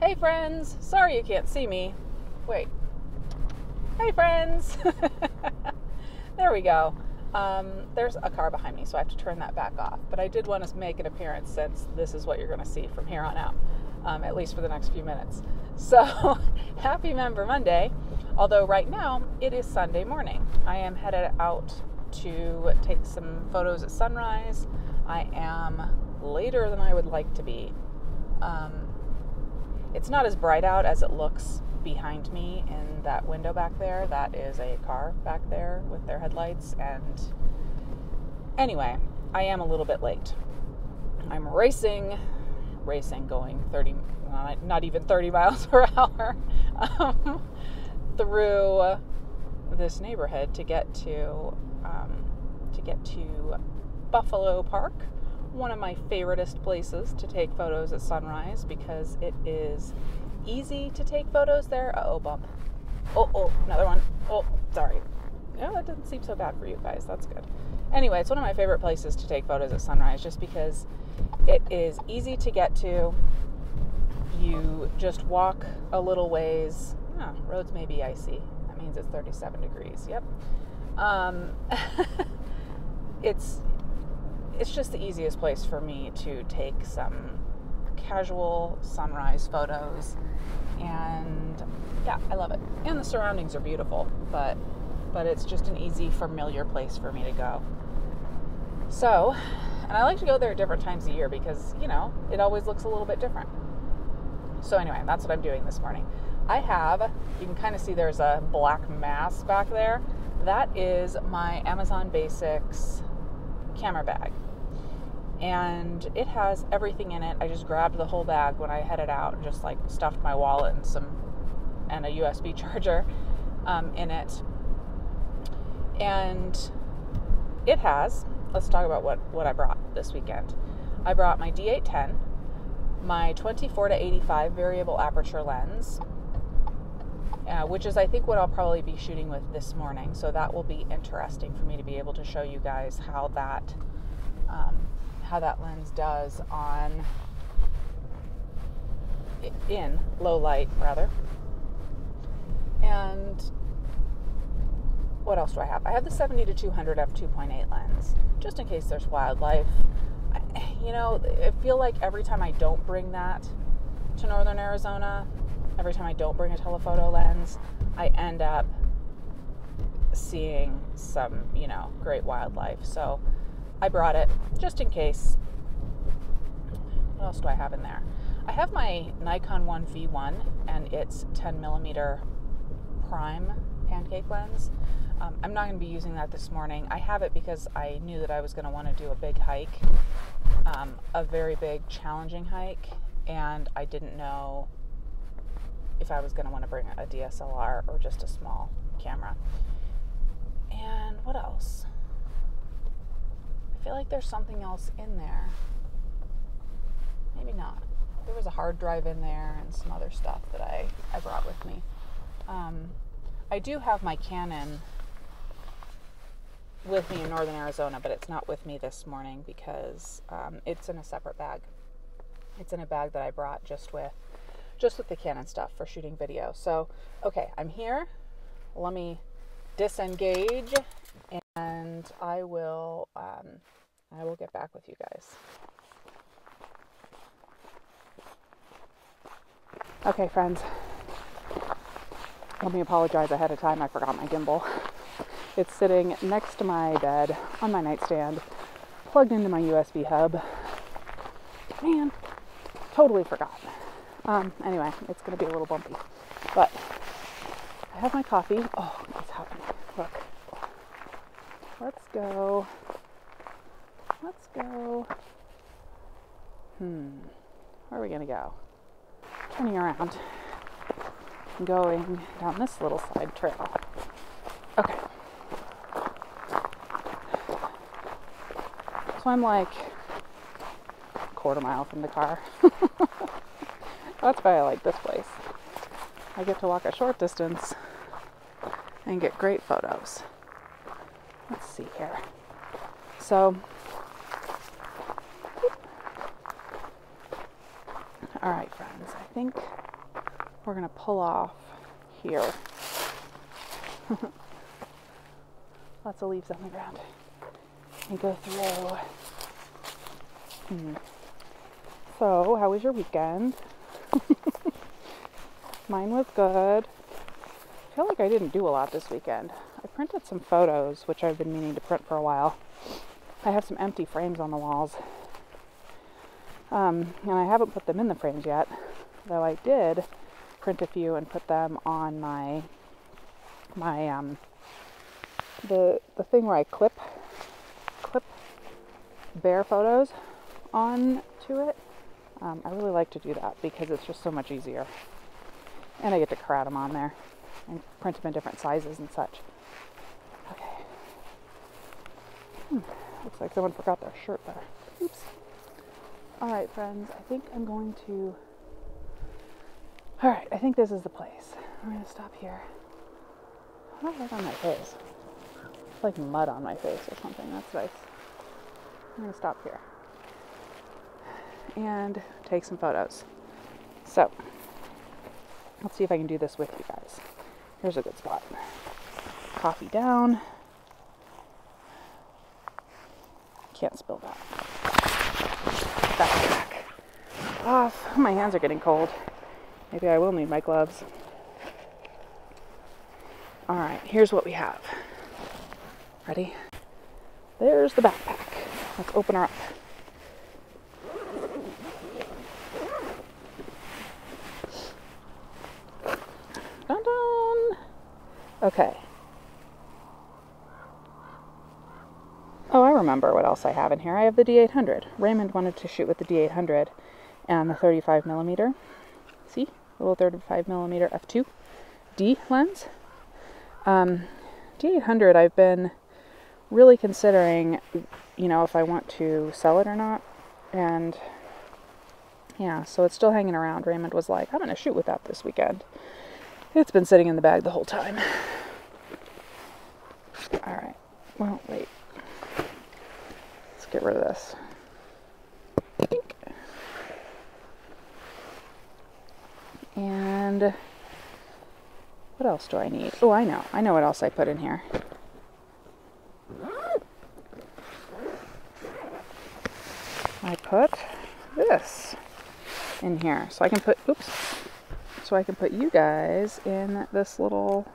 Hey friends, sorry you can't see me. Wait. Hey friends. There we go. There's a car behind me, so I have to turn that back off. But I did want to make an appearance since this is what you're going to see from here on out, at least for the next few minutes. So, happy Member Monday. Although right now, it is Sunday morning. I am headed out to take some photos at sunrise. I am later than I would like to be. It's not as bright out as it looks behind me in that window back there. That is a car back there with their headlights. And anyway, I am a little bit late. I'm racing going 30, not even 30 miles per hour through this neighborhood to get to Buffalo Park, one of my favoriteest places to take photos at sunrise because it is easy to take photos there. Uh-oh, bump. Oh, another one. Oh, sorry. No, that doesn't seem so bad for you guys. That's good. Anyway, it's one of my favorite places to take photos at sunrise just because it is easy to get to. You just walk a little ways. Oh, roads may be icy. That means it's 37 degrees. Yep. It's just the easiest place for me to take some casual sunrise photos, and yeah, I love it. And the surroundings are beautiful, but it's just an easy, familiar place for me to go. So, and I like to go there at different times of year because, it always looks a little bit different. So anyway, that's what I'm doing this morning. You can kind of see there's a black mass back there. That is my Amazon Basics camera bag. And it has everything in it. I just grabbed the whole bag when I headed out and just stuffed my wallet and a USB charger in it. And it has, let's talk about what I brought this weekend. I brought my D810, my 24 to 85 variable aperture lens, which is I think what I'll probably be shooting with this morning. So that will be interesting for me to be able to show you guys how that lens does in low light rather. And what else do I have? I have the 70 to 200 f2.8 lens, just in case there's wildlife. I feel like every time I don't bring that to northern Arizona, every time I don't bring a telephoto lens, I end up seeing some, great wildlife. So I brought it just in case. What else do I have in there? I have my Nikon 1V1 and its 10 millimeter prime pancake lens. I'm not going to be using that this morning. I have it because I knew that I was going to want to do a big hike, a very big challenging hike, and I didn't know if I was going to want to bring a DSLR or just a small camera. And what else? I feel like there's something else in there. Maybe not. There was a hard drive in there and some other stuff that I brought with me. I do have my Canon with me in northern Arizona, but it's not with me this morning because it's in a separate bag. It's in a bag that I brought just with the Canon stuff for shooting video. So, okay, I'm here. Let me disengage and I will get back with you guys. Okay, friends. Let me apologize ahead of time. I forgot my gimbal. It's sitting next to my bed on my nightstand, plugged into my USB hub. Man, totally forgot. Anyway, it's going to be a little bumpy. But I have my coffee. Oh, it's happening. Look. Let's go. Where are we going to go? Turning around and going down this little side trail. Okay. So I'm like a quarter mile from the car. That's why I like this place. I get to walk a short distance and get great photos. Let's see here. So, all right, friends, I think we're going to pull off here. Lots of leaves on the ground. And go through. So, how was your weekend? Mine was good. I feel like I didn't do a lot this weekend. I printed some photos, which I've been meaning to print for a while. I have some empty frames on the walls. And I haven't put them in the frames yet, though I did print a few and put them on my the thing where I clip bare photos onto it. I really like to do that because it's just so much easier. And I get to crowd them on there and print them in different sizes and such. Okay. Looks like someone forgot their shirt there. Oops. Alright, friends, I think I'm going to... Alright, I think this is the place. I'm going to stop here. Oh, right on my face. It's like mud on my face or something. That's nice. I'm going to stop here and take some photos. So, let's see if I can do this with you guys. Here's a good spot. Coffee down. Can't spill that. Backpack off. My hands are getting cold. Maybe I will need my gloves. Alright, here's what we have. Ready? There's the backpack. Let's open her up. Dun dun! Okay. Oh, I remember what else I have in here. I have the D800. Raymond wanted to shoot with the D800 and the 35mm. See? Little 35mm f2D lens. D800 I've been really considering, you know, if I want to sell it or not. And yeah, so it's still hanging around. Raymond was like, I'm going to shoot with that this weekend. It's been sitting in the bag the whole time. Alright. Well, wait. Let's get rid of this. And what else do I need? Oh, I know. I know what else I put in here. I put this in here. So I can put, oops. So I can put you guys in this little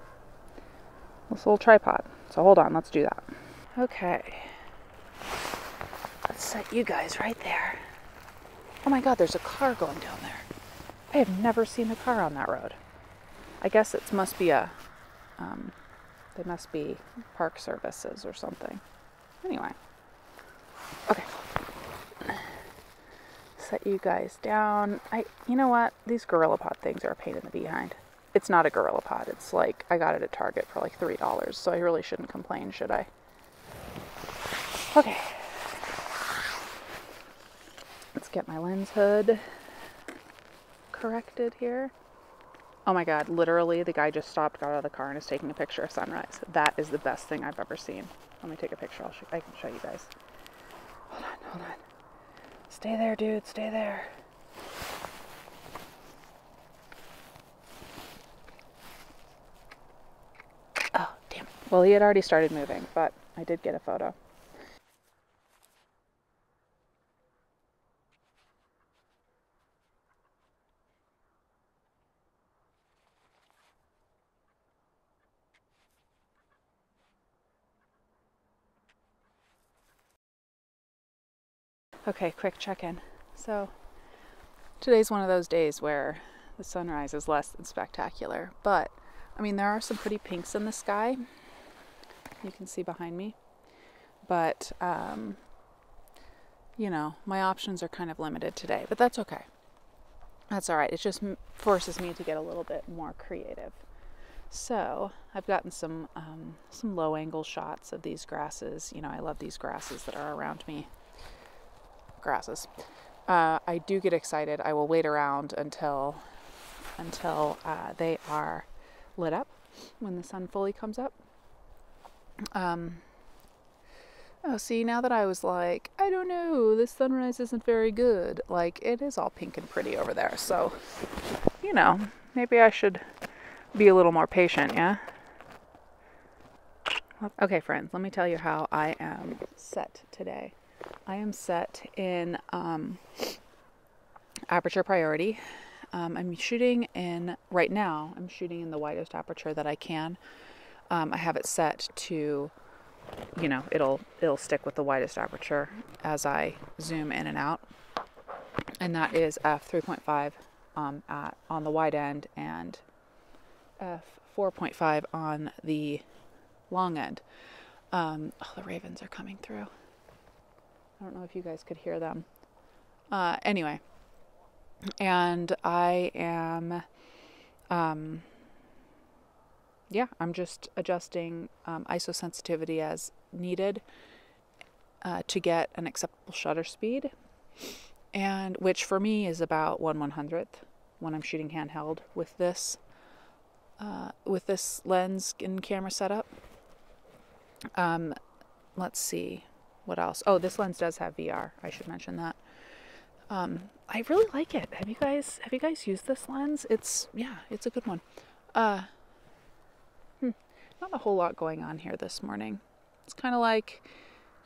tripod. So hold on, let's do that. Okay. Let's set you guys right there. Oh my God, there's a car going down there. I have never seen a car on that road. I guess it must be they must be park services or something. Anyway. Okay. Set you guys down. You know what? These GorillaPod things are a pain in the behind. It's not a GorillaPod. It's like, I got it at Target for like $3, so I really shouldn't complain, should I? Okay. Let's get my lens hood corrected here. Oh my God, literally the guy just stopped, got out of the car, and is taking a picture of sunrise. That is the best thing I've ever seen. Let me take a picture. I can show you guys. Hold on. Stay there, dude. Stay there. Oh, damn it. Well, he had already started moving, but I did get a photo. Okay, quick check-in. So, today's one of those days where the sunrise is less than spectacular, but, I mean, there are some pretty pinks in the sky. You can see behind me. But, you know, my options are kind of limited today, but that's okay. That's alright. It just forces me to get a little bit more creative. So, I've gotten some low-angle shots of these grasses. You know, I love these grasses that are around me. Grasses. I do get excited. I will wait around until they are lit up when the sun fully comes up. Oh, see, now that I was like, I don't know, this sunrise isn't very good. Like, it is all pink and pretty over there. So, you know, maybe I should be a little more patient, yeah? Okay, friends, let me tell you how I am set today. I am set in aperture priority. I'm shooting in, right now, I'm shooting in the widest aperture that I can. I have it set to, you know, it'll stick with the widest aperture as I zoom in and out. And that is f3.5 on the wide end and f4.5 on the long end. Oh, the ravens are coming through. I don't know if you guys could hear them. Anyway, and I am, I'm just adjusting ISO sensitivity as needed to get an acceptable shutter speed, and which for me is about 1/100th when I'm shooting handheld with this lens and camera setup. Let's see what else. Oh, this lens does have VR. I should mention that. I really like it. Have you guys used this lens? It's a good one. Not a whole lot going on here this morning. It's kind of like,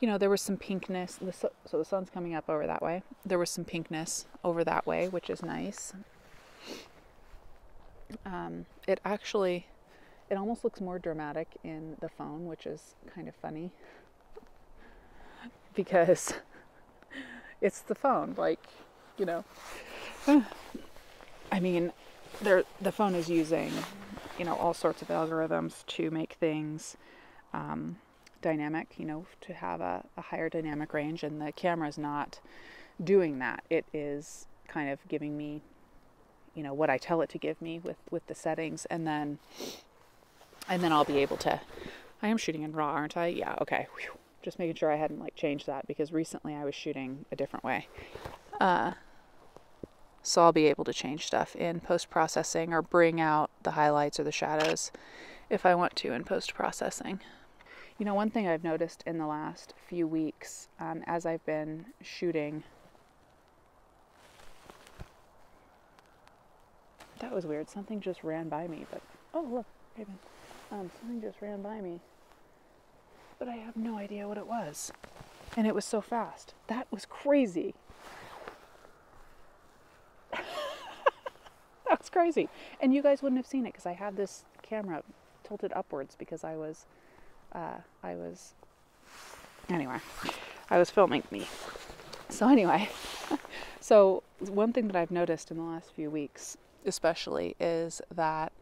you know, there was some pinkness. So the sun's coming up over that way. There was some pinkness over that way, which is nice. It almost looks more dramatic in the phone, which is kind of funny because it's the phone, like, you know. I mean, the phone is using, you know, all sorts of algorithms to make things dynamic, you know, to have a higher dynamic range, and the camera's not doing that. It is kind of giving me, you know, what I tell it to give me with the settings, and then I'll be able to. I am shooting in RAW, aren't I? Yeah, okay. Whew. Just making sure I hadn't like changed that, because recently I was shooting a different way. So I'll be able to change stuff in post-processing or bring out the highlights or the shadows if I want to in post-processing. You know, one thing I've noticed in the last few weeks as I've been shooting. That was weird. Something just ran by me, but oh look, Raven. Something just ran by me, but I have no idea what it was, and it was so fast. That was crazy. That was crazy, and you guys wouldn't have seen it because I had this camera tilted upwards because I was filming me. So anyway, so one thing that I've noticed in the last few weeks especially is that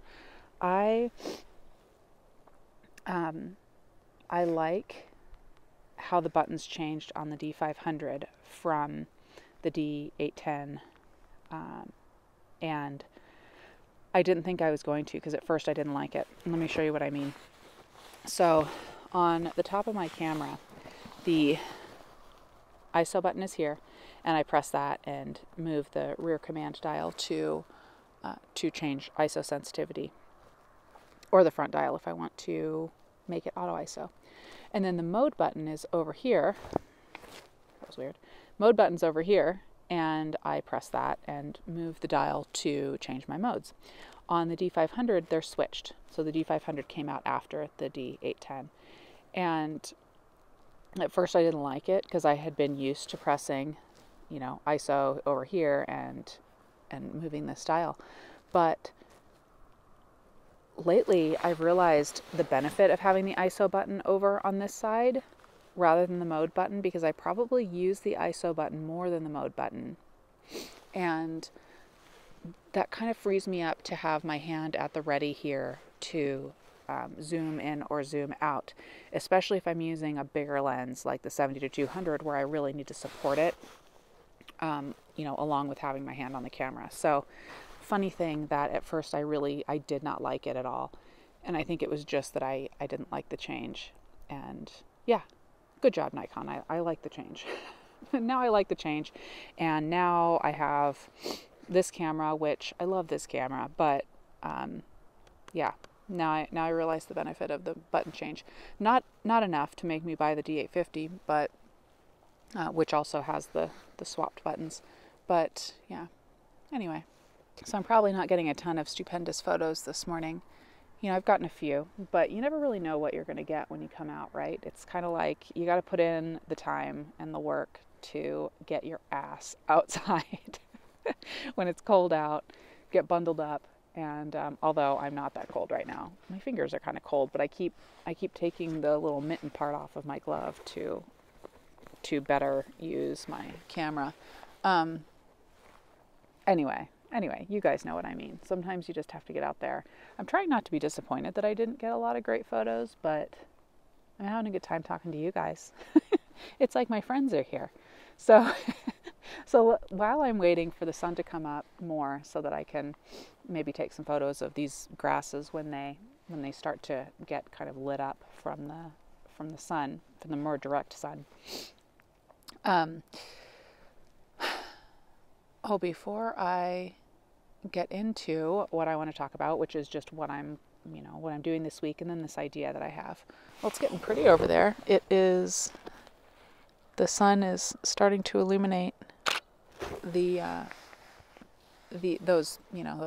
I like how the buttons changed on the D500 from the D810, and I didn't think I was going to, because at first I didn't like it. And let me show you what I mean. So on the top of my camera, the ISO button is here, and I press that and move the rear command dial to change ISO sensitivity, or the front dial if I want to make it auto ISO. And then the mode button is over here. That was weird. Mode button's over here, and I press that and move the dial to change my modes. On the D500, they're switched. So the D500 came out after the D810. And at first I didn't like it because I had been used to pressing, you know, ISO over here and moving this dial. But lately I've realized the benefit of having the ISO button over on this side rather than the mode button, because I probably use the ISO button more than the mode button. And that kind of frees me up to have my hand at the ready here to zoom in or zoom out, especially if I'm using a bigger lens like the 70-200 where I really need to support it, you know, along with having my hand on the camera. So funny thing that at first I did not like it at all. And I think it was just that I didn't like the change. And yeah, good job, Nikon. I like the change. Now I like the change. And now I have this camera, which I love this camera, but yeah, now I realize the benefit of the button change. Not enough to make me buy the D850, but which also has the swapped buttons. But yeah, anyway, So I'm probably not getting a ton of stupendous photos this morning. You know, I've gotten a few, but you never really know what you're going to get when you come out, right? It's kind of like you got to put in the time and the work to get your ass outside when it's cold out, get bundled up. And although I'm not that cold right now, my fingers are kind of cold, but I keep taking the little mitten part off of my glove to better use my camera. Anyway, you guys know what I mean. Sometimes you just have to get out there. I'm trying not to be disappointed that I didn't get a lot of great photos, but I'm having a good time talking to you guys. It's like my friends are here. So while I'm waiting for the sun to come up more so that I can maybe take some photos of these grasses when they start to get kind of lit up from the sun, from the more direct sun. Before I get into what I want to talk about, which is just what I'm doing this week, and then this idea that I have. Well, it's getting pretty over there. The sun is starting to illuminate those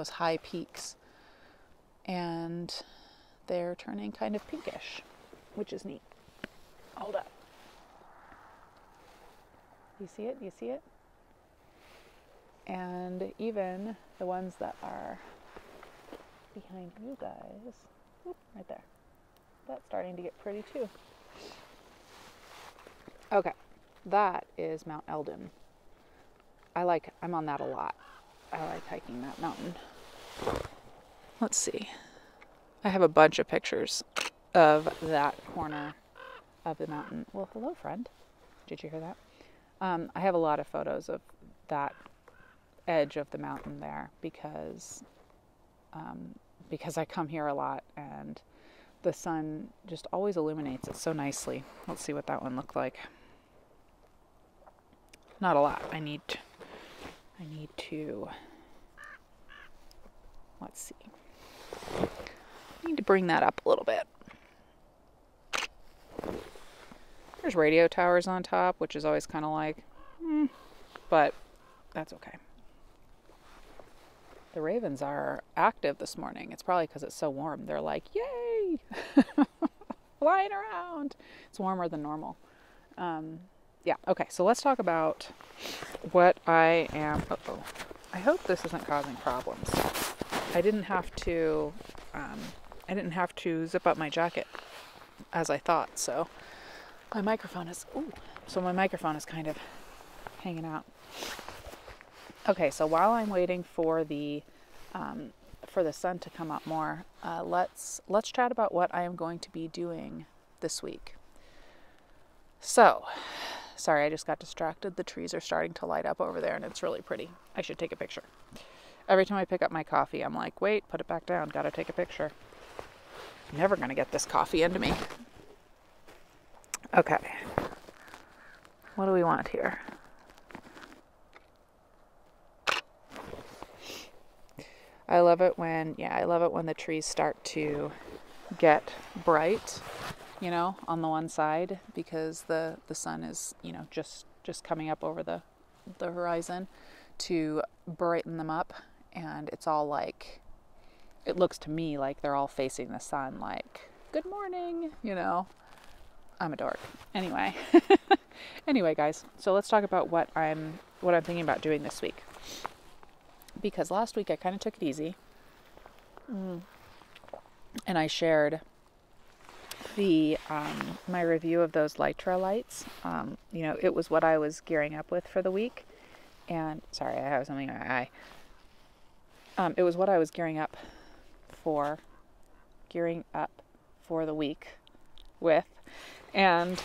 high peaks, and they're turning kind of pinkish, which is neat. Hold up. You see it? You see it? And even the ones that are behind you guys, right there, that's starting to get pretty too. Okay, that is Mount Eldon. I'm on that a lot. I like hiking that mountain. Let's see. I have a bunch of pictures of that corner of the mountain. Well, hello, friend. Did you hear that? I have a lot of photos of that edge of the mountain there because I come here a lot and the sun just always illuminates it so nicely. Let's see what that one looked like. Not a lot. I need to let's see. I need to bring that up a little bit. There's radio towers on top, which is always kind of like, but that's okay. The ravens are active this morning. It's probably because it's so warm. They're like, yay! Flying around. It's warmer than normal. Yeah, okay, so let's talk about what I am... I hope this isn't causing problems. I didn't have to zip up my jacket as I thought, so my microphone is kind of hanging out. Okay, so while I'm waiting for the sun to come up more, let's chat about what I am going to be doing this week. So, sorry, I just got distracted. The trees are starting to light up over there, and it's really pretty. I should take a picture. Every time I pick up my coffee, I'm like, wait, put it back down. Gotta take a picture. I'm never gonna get this coffee into me. Okay. What do we want here? I love it when the trees start to get bright, on the one side, because the sun is, just coming up over the horizon to brighten them up, and it's all like, it looks to me like they're all facing the sun, like, good morning, I'm a dork. Anyway, guys, so let's talk about what I'm thinking about doing this week. Because last week I kind of took it easy, and I shared my review of those Lytra lights. It was what I was gearing up with for the week, and sorry, I have something in my eye. It was what I was gearing up for the week with, and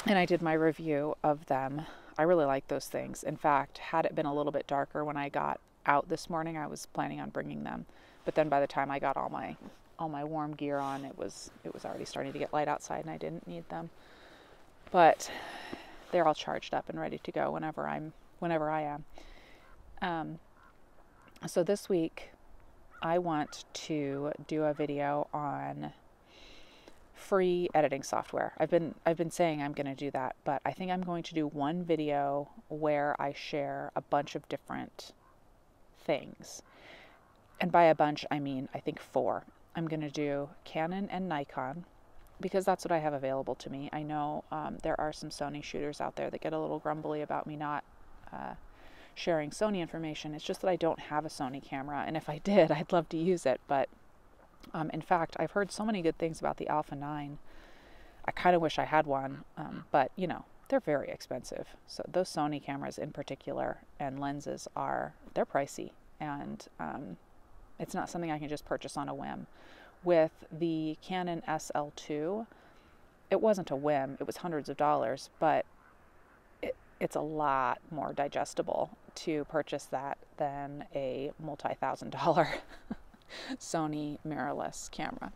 I did my review of them. I really like those things. In fact, had it been a little bit darker when I got out this morning, I was planning on bringing them. But then by the time I got all my warm gear on, it was already starting to get light outside, and I didn't need them. But they're all charged up and ready to go whenever I am. So this week, I want to do a video on free editing software. I've been saying I'm going to do that, but I think I'm going to do one video where I share a bunch of different things. And by a bunch, I mean, I think 4. I'm going to do Canon and Nikon because that's what I have available to me. I know there are some Sony shooters out there that get a little grumbly about me not sharing Sony information. It's just that I don't have a Sony camera, and if I did, I'd love to use it. But in fact, I've heard so many good things about the Alpha 9. I kind of wish I had one, but you know, they're very expensive. So those Sony cameras in particular and lenses they're pricey, and it's not something I can just purchase on a whim. With the Canon SL2, it wasn't a whim, it was hundreds of dollars, but it's a lot more digestible to purchase that than a multi-$1,000 Sony mirrorless camera,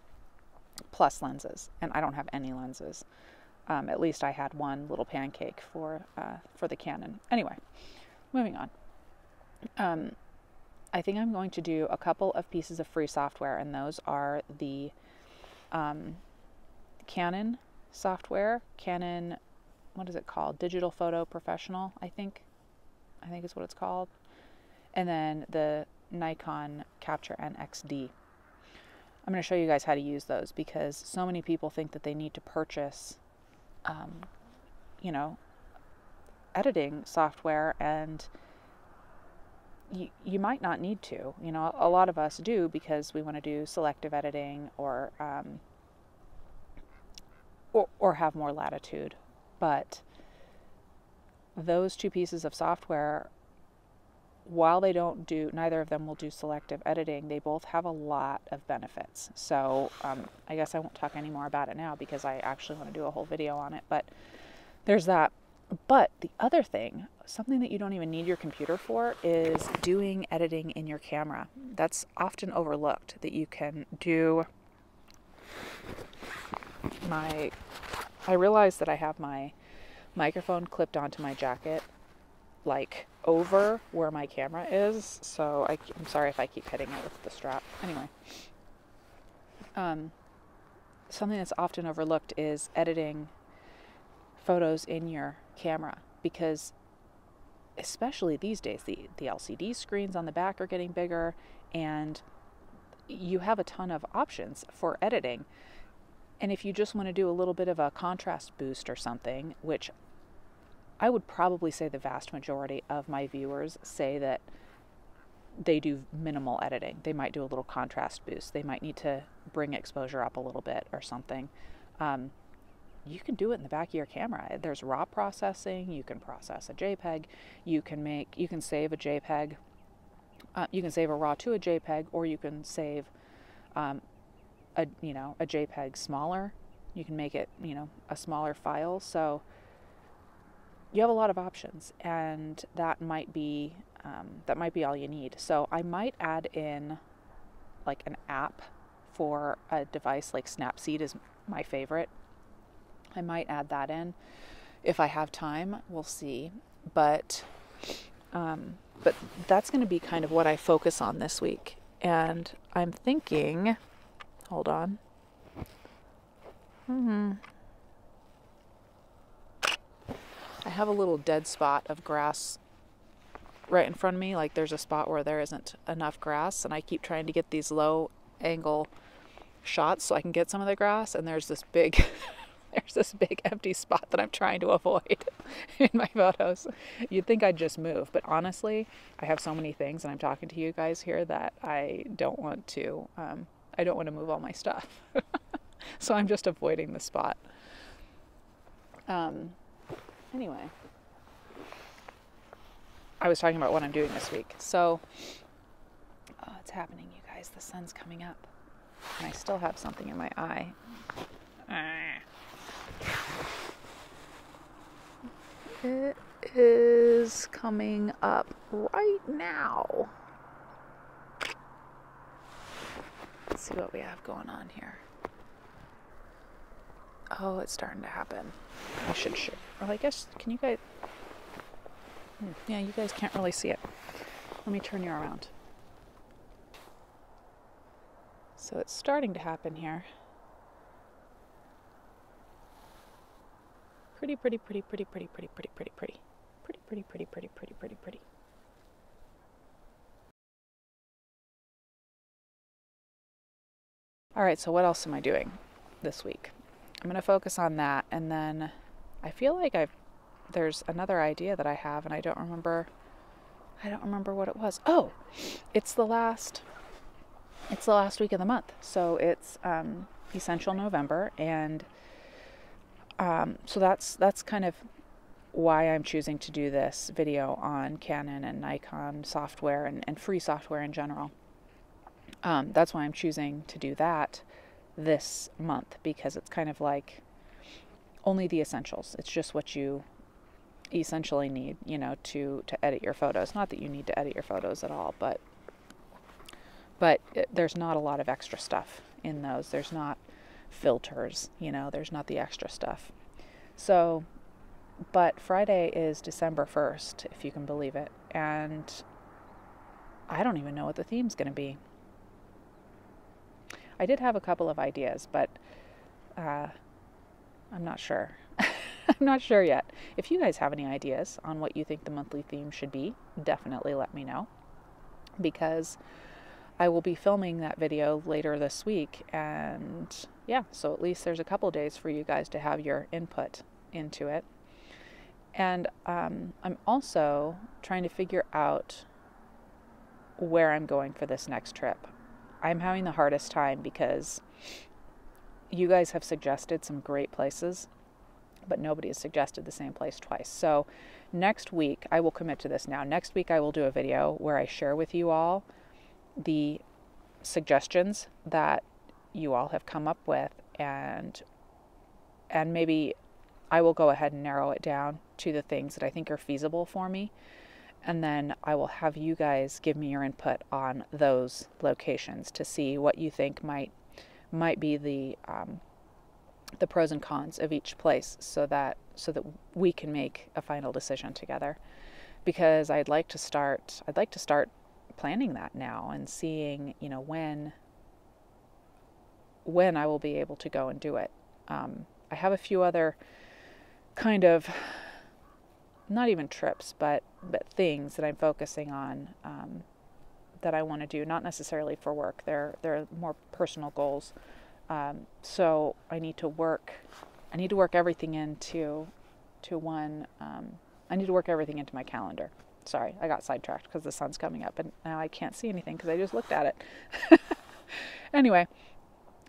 plus lenses. And I don't have any lenses. At least I had one little pancake for the Canon. Anyway, moving on. I think I'm going to do a couple of pieces of free software, and those are the Canon software, Canon, what is it called? Digital Photo Professional, I think is what it's called. And then the Nikon Capture NXD. I'm going to show you guys how to use those because so many people think that they need to purchase, you know, editing software, and you might not need to. You know, a lot of us do because we want to do selective editing or have more latitude. But those 2 pieces of software, while neither of them will do selective editing, they both have a lot of benefits. So I guess I won't talk any more about it now because I actually want to do a whole video on it. But there's that. But the other thing, something that you don't even need your computer for, is doing editing in your camera. That's often overlooked, that you can do I realize that I have my microphone clipped onto my jacket, like over where my camera is, so I'm sorry if I keep hitting it with the strap. Anyway, something that's often overlooked is editing photos in your camera, because especially these days, the LCD screens on the back are getting bigger, and you have a ton of options for editing. And if you just want to do a little bit of a contrast boost or something, which I would probably say the vast majority of my viewers say that they do minimal editing. They might do a little contrast boost. They might need to bring exposure up a little bit or something. You can do it in the back of your camera. There's raw processing. You can process a JPEG. You can save a JPEG. You can save a RAW to a JPEG, or you can save a JPEG smaller. You can make it, a smaller file. So you have a lot of options, and that might be all you need. So I might add in like an app for a device, like Snapseed is my favorite. I might add that in if I have time. We'll see. But that's going to be kind of what I focus on this week. And I'm thinking, hold on. I have a little dead spot of grass right in front of me. Like there's a spot where there isn't enough grass, and I keep trying to get these low angle shots so I can get some of the grass, and there's this big empty spot that I'm trying to avoid in my photos. You'd think I'd just move, but honestly, I have so many things, and I'm talking to you guys here, that I don't want to move all my stuff. So I'm just avoiding the spot. Anyway, I was talking about what I'm doing this week. So, it's happening, you guys. The sun's coming up, and I still have something in my eye. It is coming up right now. Let's see what we have going on here. Oh, it's starting to happen. I should show. Well, I guess, can you guys... Yeah, you guys can't really see it. Let me turn you around. So it's starting to happen here. Pretty, pretty, pretty, pretty, pretty, pretty, pretty, pretty, pretty. Pretty, pretty, pretty, pretty, pretty, pretty, pretty. All right, so what else am I doing this week? I'm going to focus on that, and then I feel like there's another idea that I have, and I don't remember what it was. Oh, it's the last week of the month. So it's Essential November, and so that's kind of why I'm choosing to do this video on Canon and Nikon software and free software in general. That's why I'm choosing to do that this month, because it's kind of like only the essentials. It's just what you essentially need, to edit your photos. Not that you need to edit your photos at all, but there's not a lot of extra stuff in those. There's not filters, there's not the extra stuff. So, but Friday is December 1st, if you can believe it, and I don't even know what the theme's going to be. I did have a couple of ideas, but I'm not sure. I'm not sure yet. If you guys have any ideas on what you think the monthly theme should be, definitely let me know, because I will be filming that video later this week, and yeah, so at least there's a couple days for you guys to have your input into it. And I'm also trying to figure out where I'm going for this next trip. I'm having the hardest time because you guys have suggested some great places, but nobody has suggested the same place twice. So next week, I will commit to this now. Next week, I will do a video where I share with you all the suggestions that you all have come up with, and maybe I will go ahead and narrow it down to the things that I think are feasible for me. And then I will have you guys give me your input on those locations to see what you think might be the pros and cons of each place, so that we can make a final decision together. Because I'd like to start planning that now and seeing, when I will be able to go and do it. I have a few other kind of, not even trips, but things that I'm focusing on, that I want to do, not necessarily for work. They're more personal goals. So I need to work everything into one. I need to work everything into my calendar. Sorry, I got sidetracked because the sun's coming up and now I can't see anything because I just looked at it. Anyway,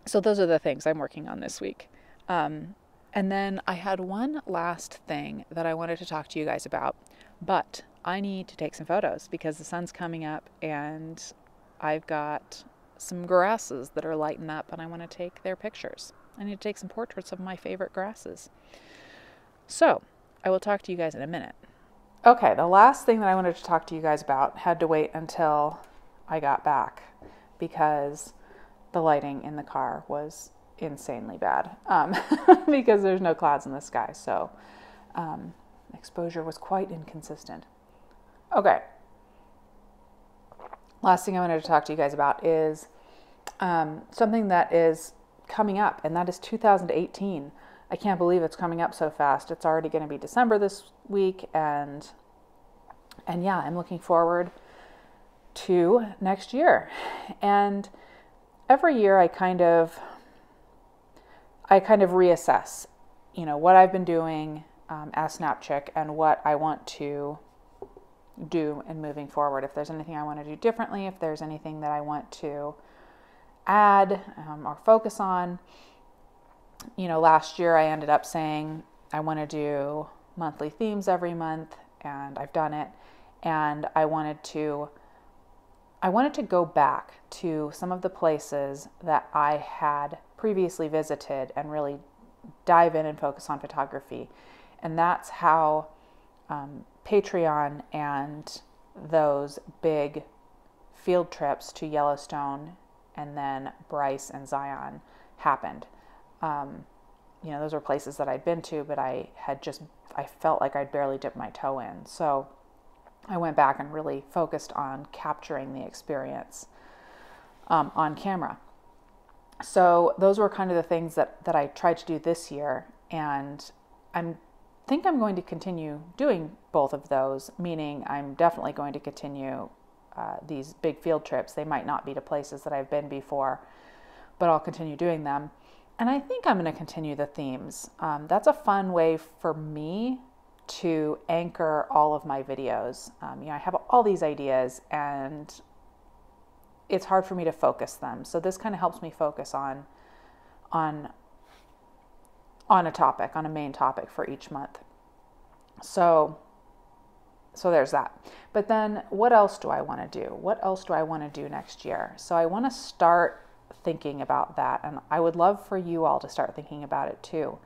so those are the things I'm working on this week. And then I had one last thing that I wanted to talk to you guys about, but I need to take some photos because the sun's coming up and I've got some grasses that are lighting up and I want to take their pictures. I need to take some portraits of my favorite grasses. So I will talk to you guys in a minute. Okay, the last thing that I wanted to talk to you guys about had to wait until I got back because the lighting in the car was insanely bad, because there's no clouds in the sky, so exposure was quite inconsistent. Okay, last thing I wanted to talk to you guys about is something that is coming up, and that is 2018. I can't believe it's coming up so fast. It's already going to be December this week, and yeah, I'm looking forward to next year. And every year I kind of reassess, what I've been doing as Snapchick and what I want to do in moving forward. If there's anything I want to do differently, if there's anything that I want to add or focus on. Last year I ended up saying I want to do monthly themes every month, and I've done it. And I wanted to go back to some of the places that I had previously visited and really dive in and focus on photography. And that's how Patreon and those big field trips to Yellowstone and then Bryce and Zion happened. Those were places that I'd been to, but I felt like I'd barely dipped my toe in. So I went back and really focused on capturing the experience on camera. So those were kind of the things that I tried to do this year, and I think I'm going to continue doing both of those, meaning I'm definitely going to continue these big field trips. They might not be to places that I've been before, but I'll continue doing them. And I think I'm going to continue the themes. That's a fun way for me to anchor all of my videos. I have all these ideas and it's hard for me to focus them. So this kind of helps me focus on a topic, on a main topic for each month. So there's that. But then what else do I want to do? What else do I want to do next year? So I want to start thinking about that. And I would love for you all to start thinking about it too.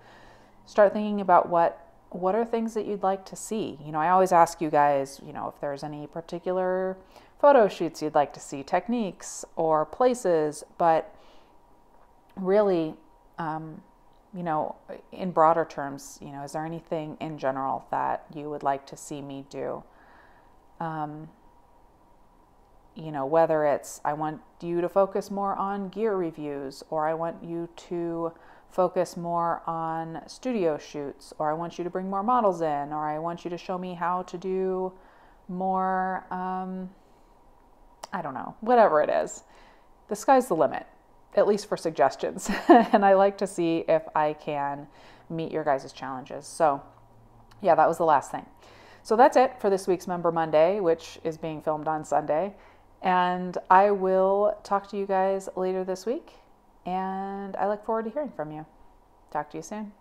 Start thinking about what are things that you'd like to see. I always ask you guys, if there's any particular photo shoots you'd like to see, techniques or places, but really, in broader terms, is there anything in general that you would like to see me do? Whether it's I want you to focus more on gear reviews, or I want you to focus more on studio shoots, or I want you to bring more models in, or I want you to show me how to do more, I don't know, whatever it is. The sky's the limit, at least for suggestions. And I like to see if I can meet your guys' challenges. So yeah, that was the last thing. So that's it for this week's Member Monday, which is being filmed on Sunday. And I will talk to you guys later this week. And I look forward to hearing from you. Talk to you soon.